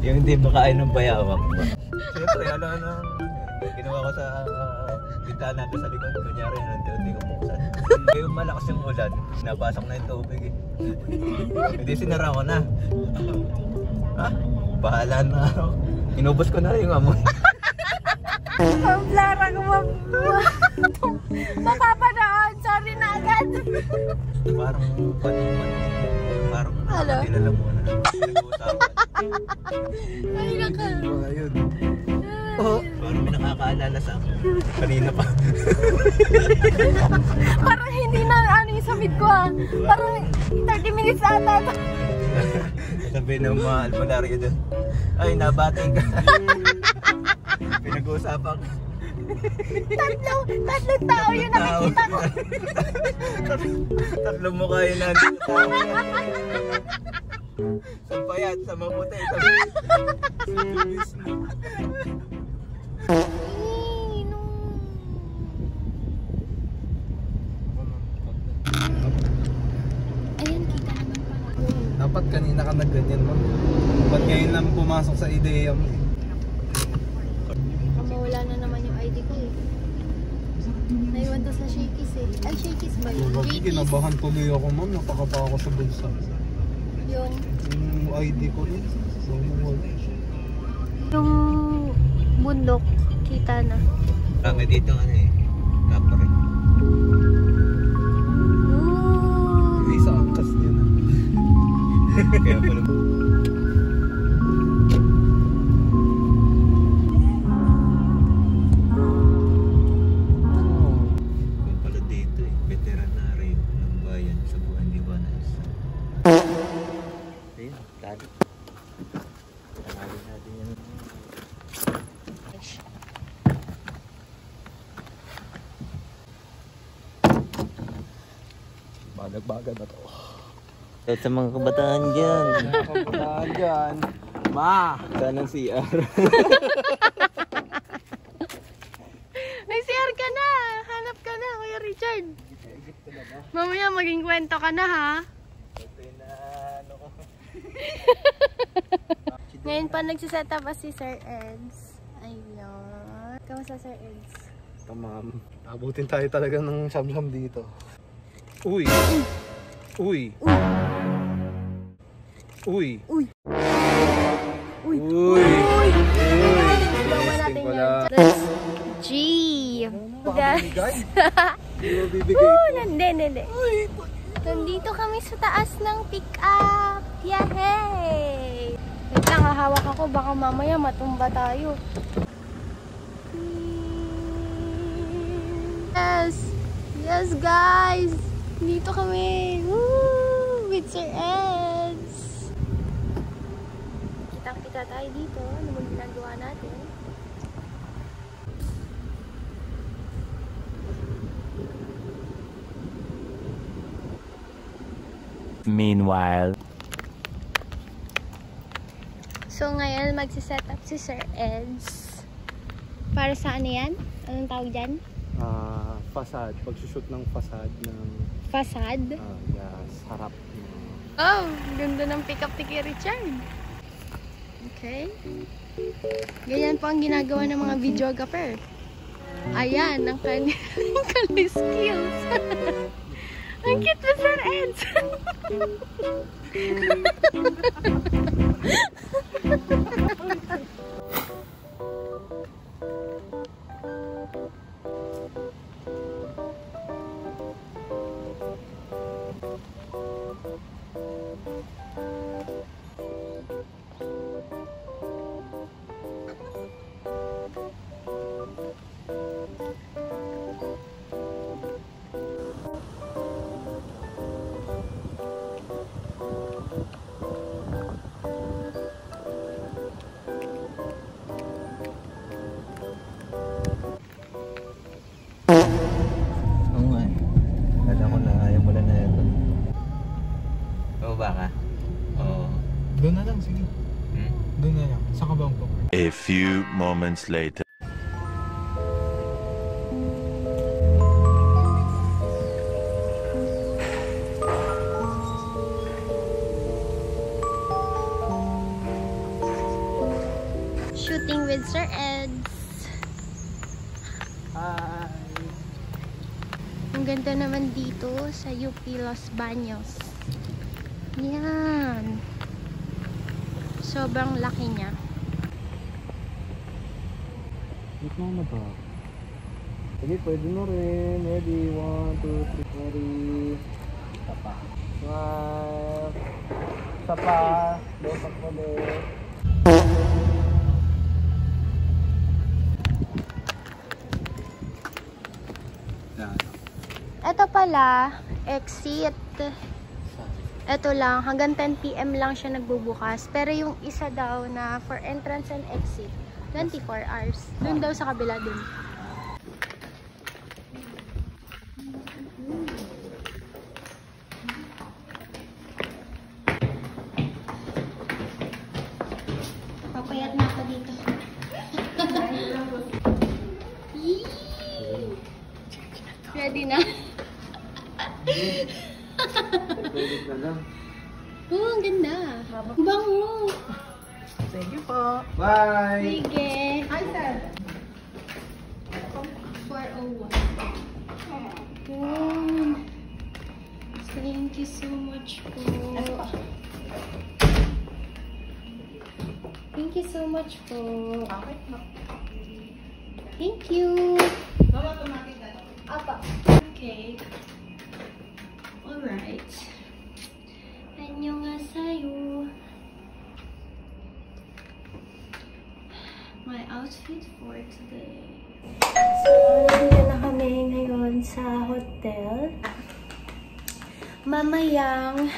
Yung hindi makain ng bayawak ba? Siyempre, ginawa ko sa bintana ko sa likod. Kunyari, hindi ko buksan. Ngayon malakas yung ulan, napasok na yung tubig eh. Hindi sinara ko na. Ha? Bahala na ako. Inubos ko na yung amoy. Ang Lara ko mapapanood. Sorry na agad. Parang kilala mo na. Ay, naka. Ayun. Oh, parang may nakakaalala sa akin. Kanina pa. Parang hindi na ano yung samid ko ah. Parang 30 minutes na ata. Sabi ng mga albularyo doon. Ay, nabati ka. Pinag-uusapan ko. Tatlong tao yung nakikita ko. Tatlong mukha yun nandito. Sa payat, sa mabuti. Ayan, kita naman pa. Dapat kanina ka nagganyan mo. Ba't ngayon lang pumasok sa ideya mo eh? Mawala na naman yung ID ko eh. Naiwan to sa Shakey's eh. Ay, Shakey's ba yun? Bakit kinabahan tuloy ako ma'am? Napakapa ako sa bulsa. Yung ID ko eh. yung bundok, kita na. Marami dito kapre. Hindi sa angkas niya na. Kaya pala. Kung pala dito veteranary ng bayan sa Buwan Liwanas. Ayun, lalo. Tangalin natin yan. Bagag-bagag na to. At sa mga kabataan dyan. Mga kabataan dyan. Ma! Saan ang CR? May CR ka na! Hanap ka na, Kuya Richard. Mamaya maging kwento ka na ha. Ngayon pa nagsiset up si Sir Eds. Ayun. Kamusta Sir Eds? Ito ma'am. Abutin tayo talaga ng siyam-siyam dito. Uy! Uy! Uy! Uy! Uy! Uy! Gawa natin yun. That's G! Guys! Hindi mo bibigay ito. Hindi. Nandito kami sa taas ng pick-up! Yahey! Wait lang, hahawak ako. Baka mamaya matumba tayo. Yes! Yes, guys! Dito kami! Woo! With Sir Eds! Kitang-kita tayo dito. Ano mo ginagawa natin? Meanwhile. So ngayon magsiset up si Sir Eds. Para sa ano yan? Anong tawag dyan? Facade. Pagsushoot ng facade ng... Facade? Yes, harap. Oh, ganda ng pick-up ni Kuya Richard. Okay. Ganyan po ang ginagawa ng mga videographer. Ayan, ang kanyang skills. Ang cute na Sir Eds. Doon na lang, sige. Doon na lang, sa kabang po. A few moments later. Meeting with Sir Eds. Hi! Ang ganda naman dito sa UP Los Baños. Yan. Sobrang laki niya. Wait na ba? Sige, pwede na rin. Ready? 1, 2, 3, ready. Isa pa. Smile. Isa pa. Lopak ulit. Ito pala, exit. Ito lang, hanggang 10 PM lang siya nagbubukas. Pero yung isa daw na for entrance and exit, 24 hours. Doon daw sa kabila dun. Papayat na ako dito. Ready na? Pwede na lang. Oh, ang ganda. Bango. Thank you po. Bye! Sige. Hi, sir. 401. Thank you so much po. Thank you so much po. Thank you. Apa. Okay. Alright. Annyeonghaseyo. My outfit for today. So, nandito na kami ngayon sa hotel. Mamayang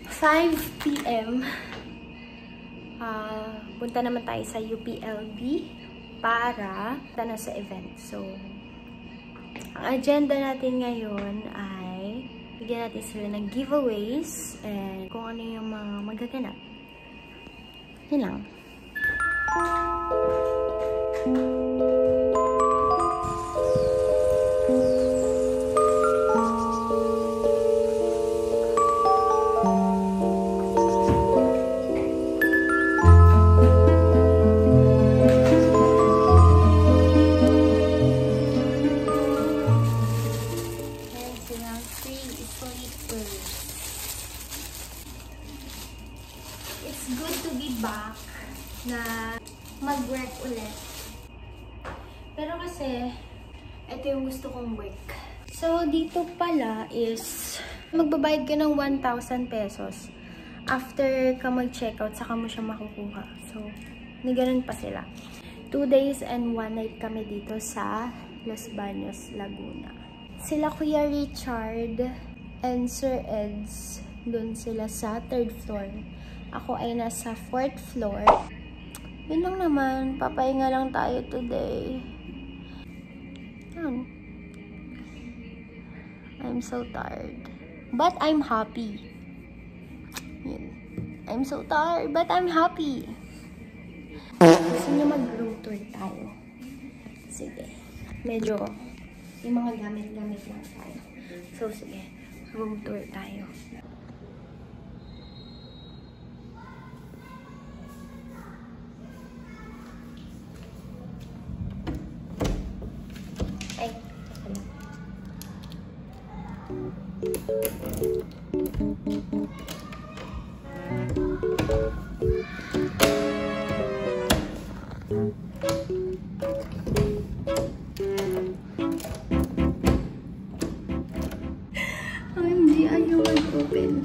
5 PM. Punta naman tayo sa UPLB para punta na sa event. So, ang agenda natin ngayon ay bigyan natin sila ng giveaways and kung ano yung mga magaganap. Yun lang. It's good to be back na mag-work ulit. Pero kasi, ito yung gusto kong work. So, dito pala is, magbabayad ka ng 1,000 pesos. After ka mag-checkout, saka mo siya makukuha. So, may ganun pa sila. 2 days and 1 night kami dito sa Los Baños, Laguna. Sila Kuya Richard and Sir Eds, dun sila sa 3rd floor. Ako ay nasa 4th floor. Yun lang naman. Papahinga lang tayo today. Yan. I'm so tired. But I'm happy. Yun. I'm so tired, but I'm happy. Gusto niyo mag-room tour tayo? Sige. Medyo yung mga gamit-gamit lang tayo. So, sige. Room tour tayo. Ay, teka lang. OMG, ayaw mag-open.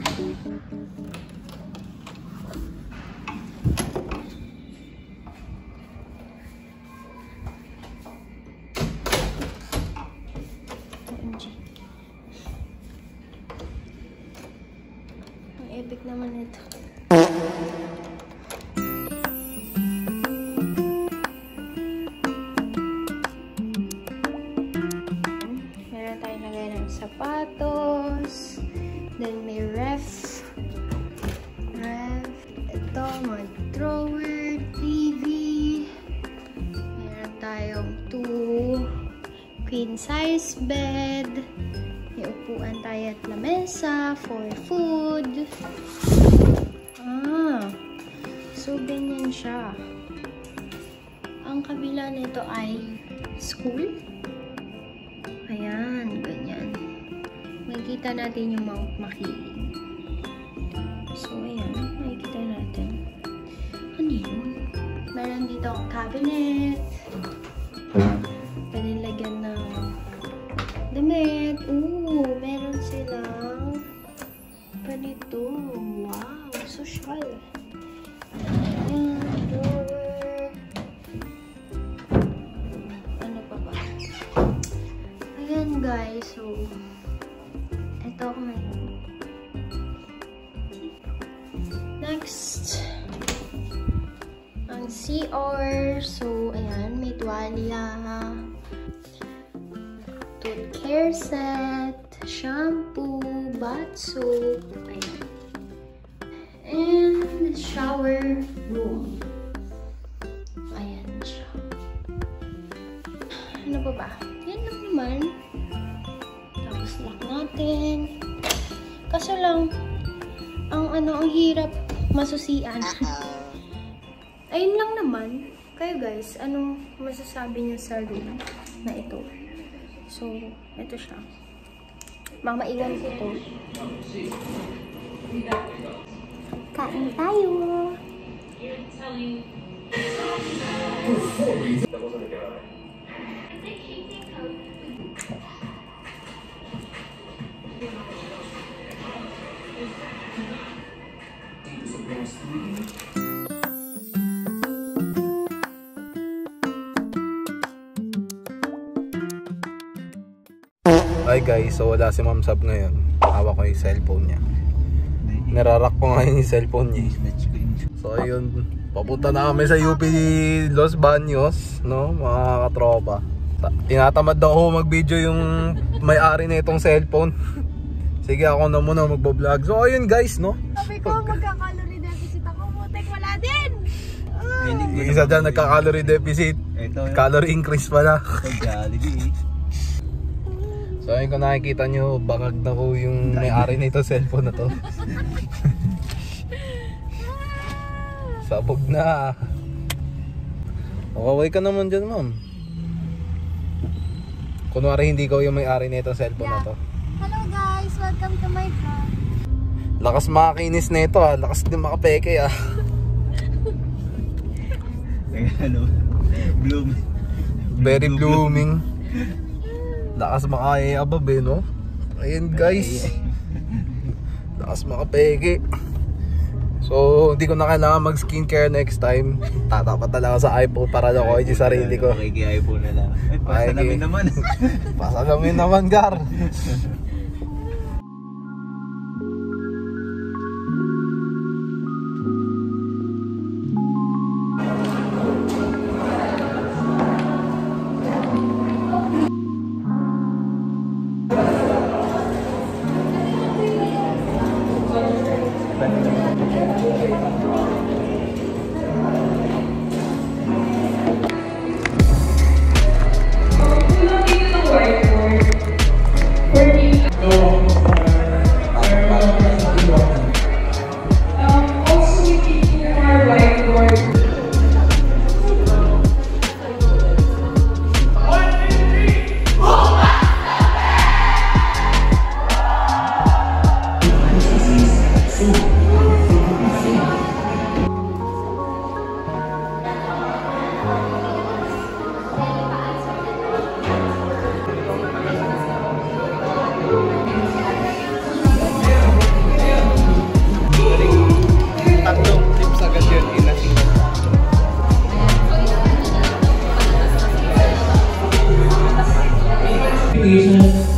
Ang epic naman ito. Meron tayo lagay ng sapatos. Then may ref. Ito, mga drawer, TV. Meron tayong 2 queen size bed. May upuan tayo at lamesa for food. So ganyan siya. kabila nito ay school. Ayan, ganyan. Makikita natin yung Mount Makiling. So, ayan, makikita natin. Ano yun? Meron dito ang cabinet. Pwede lagyan ng damit. Ooh, meron silang ganito. Wow, social. Ayan, drawer. Ano pa ba? Ayan guys, so ito ako ngayon. Next, ang CR. So, ayan, may tuwalya, tooth care set, shampoo, bath soap, ayan. And shower room. Ayan siya. Ano pa ba? Yan lang naman. Tapos lock natin. Kaso lang, ang hirap masusian. Ayun lang naman. Kayo guys, anong masasabi niyo sa room na ito? So, ito siya. Mamaiwan ko ito. Kain tayo! Hi guys, so wala si Ma'am Sab ngayon. Hawak ko yung cellphone niya. Nirarak ko ngayon yung cellphone niya. So ayun, papunta na kami sa UP Los Baños, no, mga katropa. Tinatamad daw ako mag-video yung may-ari na itong cellphone. Sige, ako na muna magbo-vlog. So ayun guys, no. Sabi ko, magka-calorie deficit ako. Mutek, wala din! Yung isa dyan, nagka-calorie deficit. Calorie increase pala. Jollibee. So ayun, kung nakikita nyo, bangag na ko yung may-ari na itong cellphone na to. Sabog na. Makaway ka naman dyan, ma'am. Kunwari hindi ko yung may-ari na itong cellphone na to. Hello guys! Welcome to my vlog. Lakas makakinis na ito ah. Lakas din makapeke ah. Ano? Bloom. Very blooming. Lakas makaiabab eh, no? Ayan guys. Lakas makapeke. So, hindi ko na kailangan mag-skincare next time. Tatapat talaga sa iPhone para lang ako yung sarili ko. Makiki-iPhone na lang. Ay, pasalamin naman. Pasalamin naman, Gar.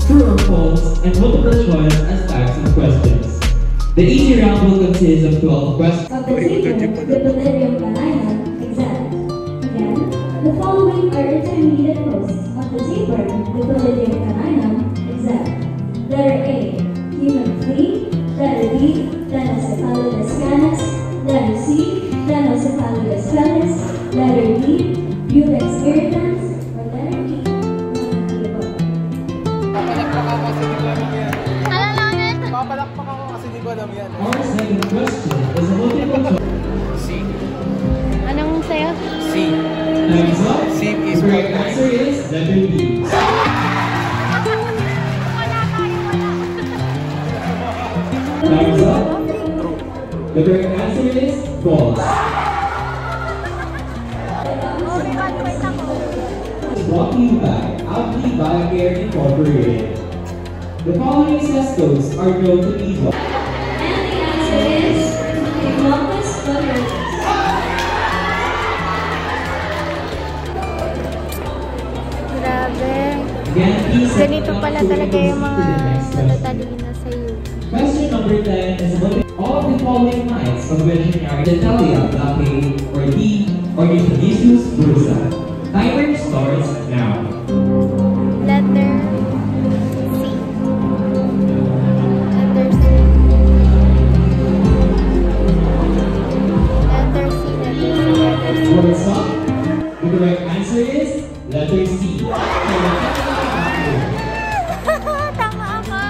True or false, and multiple choice as types of questions. The easy round will consist of 12 questions. Of the table, the Valerium Banana exam. Again, the following are intermediate posts of the taper, the Valerium Banana exam. Letter A, human flea. Letter B, Danocephalidas canis. Letter C, Danocephalidas felix. Letter D, Bulex irritans. Or letter E, Papalakpak ako kasi di ko alam yan. Our second question is a multiple choice. C. Anong sayo? C. Time's up. correct answer is false. Brought to you by Outly Biocare Incorporated. The following cestos are known to be And the answer is Hippocampus quadratus. Grabe. Again, please Ganito pala talaga yung mga talatalina sa iyo. Question number 10 is about all the following lines of which are Italia, Latte, or D, Ornithodicius bursa. Timer starts now. Letter C. Letter C. Letter C. Letter C. Full stop. The correct answer is letter C. Tama ako.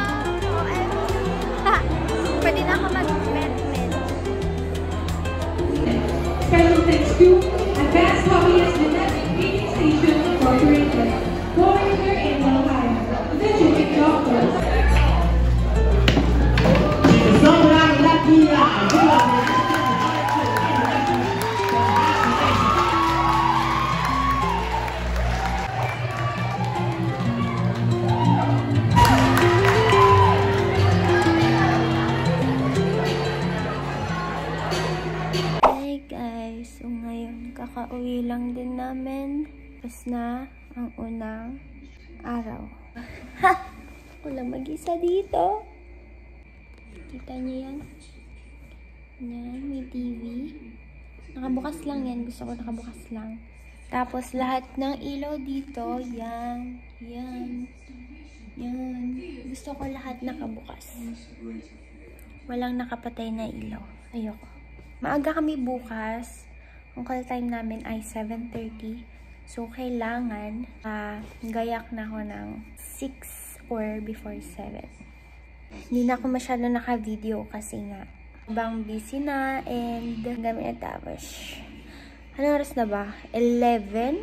Pwede na ako mag-med-med. Special thanks to Advanced Hobbyist Genetic Feeding Station Incorporated, Foreigner in Malaya, Legitimate Doctors. Sobrang lakila! Hey guys, so ngayon kakauwi lang din namin. Tapos na ang unang araw. Ha! Ako lang mag-isa dito. Kita niyo yan? Yan, may TV. Nakabukas lang yan. Gusto ko nakabukas lang. Tapos lahat ng ilaw dito, yan. Yan. Yan. Gusto ko lahat nakabukas. Walang nakapatay na ilaw. Ayoko. Maaga kami bukas. Ang call time namin ay 7:30. So, kailangan gayak na ako ng 6 or before 7. Hindi na ako masyado naka-video kasi nga bang busy na and dami na tapos. Ano oras na ba? 11?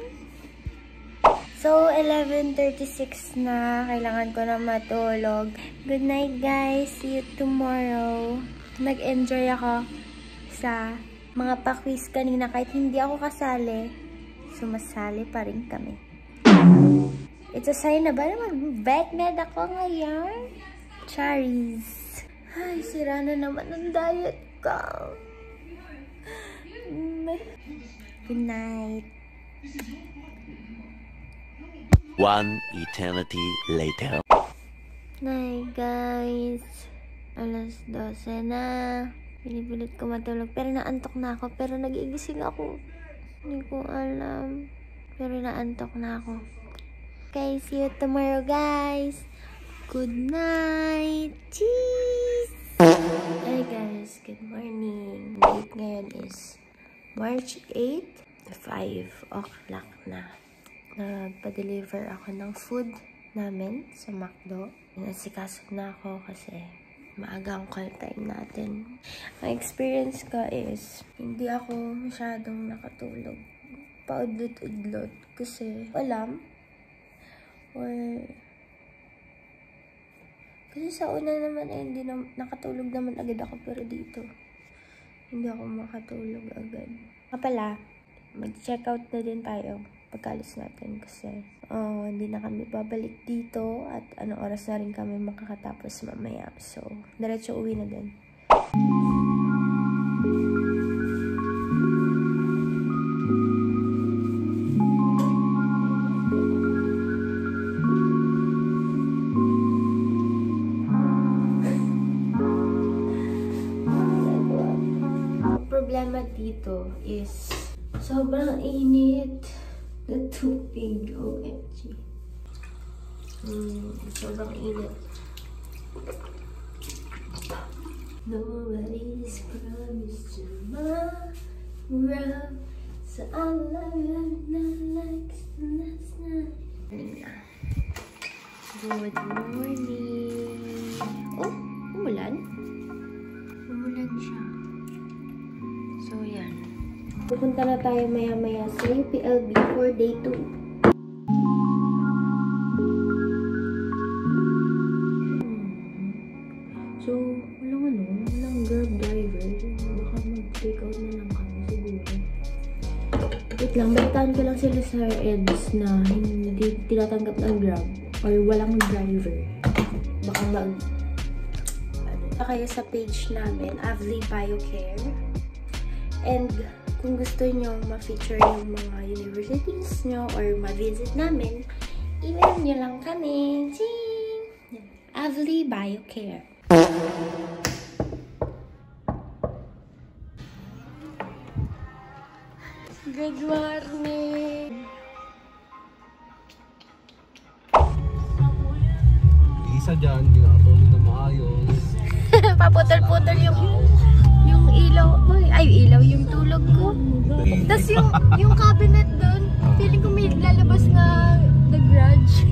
So, 11:36 na. Kailangan ko na matulog. Good night, guys. See you tomorrow. Nag-enjoy ako sa mga pa-quiz kanina. Kahit hindi ako kasali, sumasali pa rin kami. It's a sign na ba na mag-backmed ako ngayon? Charis. Ay, sira na naman ang diet ko. Good night. One eternity later. Night, guys. Alas 12 na. Pinipilit ko matulog. Pero naantok na ako. Pero nagigising ako. Hindi ko alam. Pero naantok na ako. Okay, see you tomorrow, guys. Good night. Cheese! Hey guys, good morning. Date ngayon is March 8, 5 o'clock na. Nagpa-deliver ako ng food namin sa McDo. Nasikaso na ako kasi maaga ang call time natin. Ang experience ko is, hindi ako masyadong nakatulog. Paudlot-udlot kasi alam. Or kasi sa una naman ay hindi na, nakatulog naman agad ako, pero dito hindi ako makatulog agad. Pala, mag-check out na din tayo pagkalis natin kasi hindi na kami babalik dito at anong oras na rin kami makakatapos mamaya. So, diretso uwi na din. Problema dito is sobrang init na tubig. OMG. Sobrang init. Nobody's promised tomorrow, so I'm alive not like last night. Good morning. Oh, umulan? Umulan siya. So, yan. Pupunta na tayo maya-maya sa UPLB for day 2. So, walang grab driver. Baka Wait lang, balitaan ko lang sila Sir Eds na hindi tinatanggap ng Grab or walang driver. Baka kayo sa page namin, Avli Biocare. And kung gusto nyo ma-feature yung mga universities nyo or ma-visit namin, email nyo lang kami. Ching! Avli Biocare. Good morning! Isa dyan, ginakatuloy na maayos. Paputol-putol yung ilaw. Ay, ilaw yung tulog ko. Tapos yung cabinet doon, feeling ko may lalabas na The Grudge.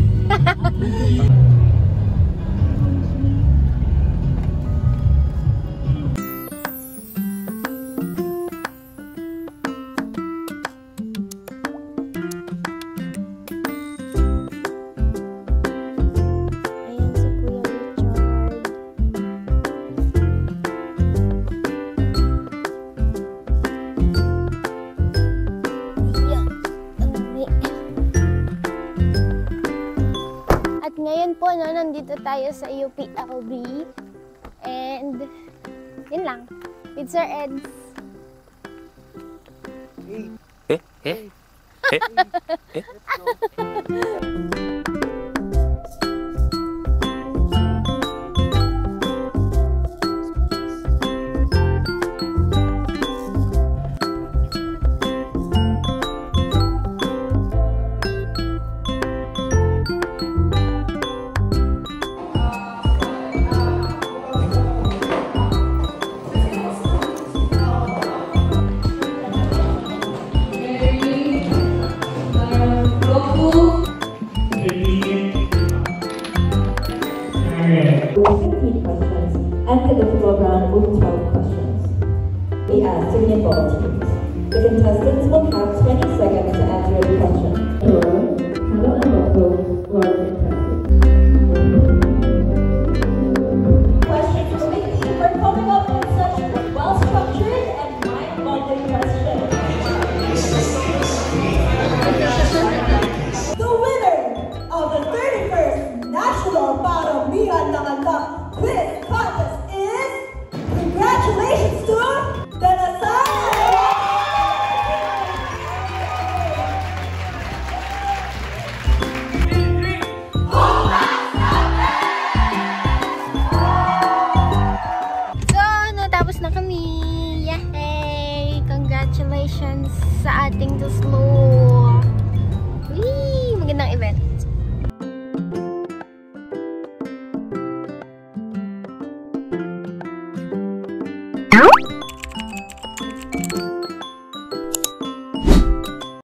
Ngayon po, no, nandito tayo sa UPLB. And, yun lang. With Sir Eds. Enter the floor round with 12 questions. We ask to be involved teams. The contestants will have 20 seconds to answer the question. Hello and welcome, Lord Questions for Mickey for coming up with such well-structured and mind-bonding questions. The winner of the 31st National Paramihan ng Anak Quiz Contest is, congratulations to Danasay! So, natapos na kami. Yay! Congratulations sa ating Tuslo. Wee! Magandang event.